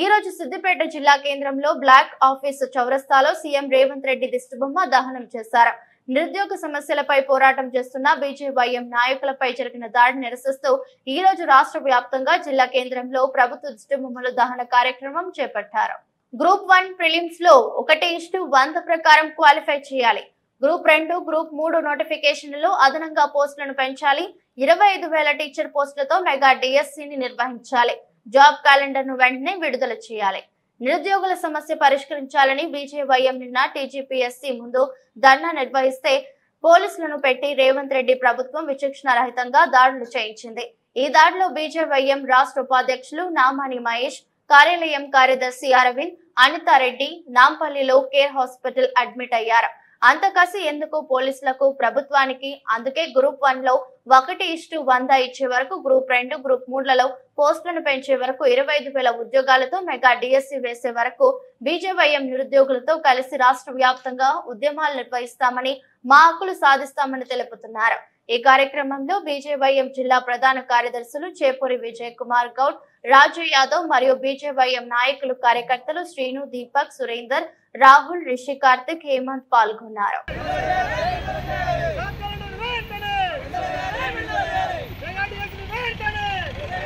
ఈ రోజు సిద్దిపేట జిల్లా కేంద్రంలో బ్లాక్ ఆఫీస్ చౌరస్తాలో సీఎం రేవంత్ రెడ్డి దిష్టిబొమ్మ దహనం చేశారు. నిరుద్యోగ సమస్యలపై పోరాటం చేస్తున్న బీజేవైఎం నాయకులపై జరిగిన దాడిని నిరసిస్తూ ఈ రోజు రాష్ట్ర వ్యాప్తంగా జిల్లా కేంద్రంలో ప్రభుత్వ దిష్టిబొమ్మల దహన కార్యక్రమం చేపట్టారు. గ్రూప్ 1 ప్రిలిమ్స్ లో 1:100 ప్రకారం క్వాలిఫై చేయాలి. గ్రూప్ 2, గ్రూప్ 3 నోటిఫికేషన్లలో అదనంగా పోస్టులను పెంచాలి. 25,000 టీచర్ పోస్టులతో మెగా డిఎస్సిని నిర్వహించాలి. జాబ్ క్యాలెండర్ ను వెంటనే విడుదల చేయాలి. నిరుద్యోగుల సమస్య పరిష్కరించాలని బీజేవైఎం నిన్న టీజీపీఎస్సీ ముందు ధర్నా నిర్వహిస్తే పోలీసులను పెట్టి రేవంత్ రెడ్డి ప్రభుత్వం విచక్షణ రహితంగా దాడులు చేయించింది. ఈ దాడిలో బీజేవైఎం రాష్ట్ర ఉపాధ్యక్షులు నామాని మహేష్, కార్యాలయం కార్యదర్శి Arvind, Anitha Reddy నాంపల్లిలో care hospital admit అయ్యారు. అంత కసి ఎందుకు పోలీసులకు, ప్రభుత్వానికి? అందుకే గ్రూప్ 1 లో 1:100 ఇచ్చే వరకు, గ్రూప్ 2, గ్రూప్ 3లలో పోస్టులను పెంచే వరకు, 25,000 ఉద్యోగాలతో మెగా డిఎస్సి వేసే వరకు బీజేవైఎం నిరుద్యోగులతో కలిసి రాష్ట్ర వ్యాప్తంగా ఉద్యమాలు నిర్వహిస్తామని, మా హక్కులు సాధిస్తామని తెలుపుతున్నారు. ఈ కార్యక్రమంలో బీజేవైఎం జిల్లా ప్రధాన కార్యదర్శులు చేపూరి విజయ్ కుమార్ గౌడ్, రాజు యాదవ్ మరియు బీజేవైఎం నాయకులు, కార్యకర్తలు శ్రీను, దీపక్, సురేందర్, రాహుల్, రిషి, కార్తిక్, హేమంత్ పాల్గొన్నారు.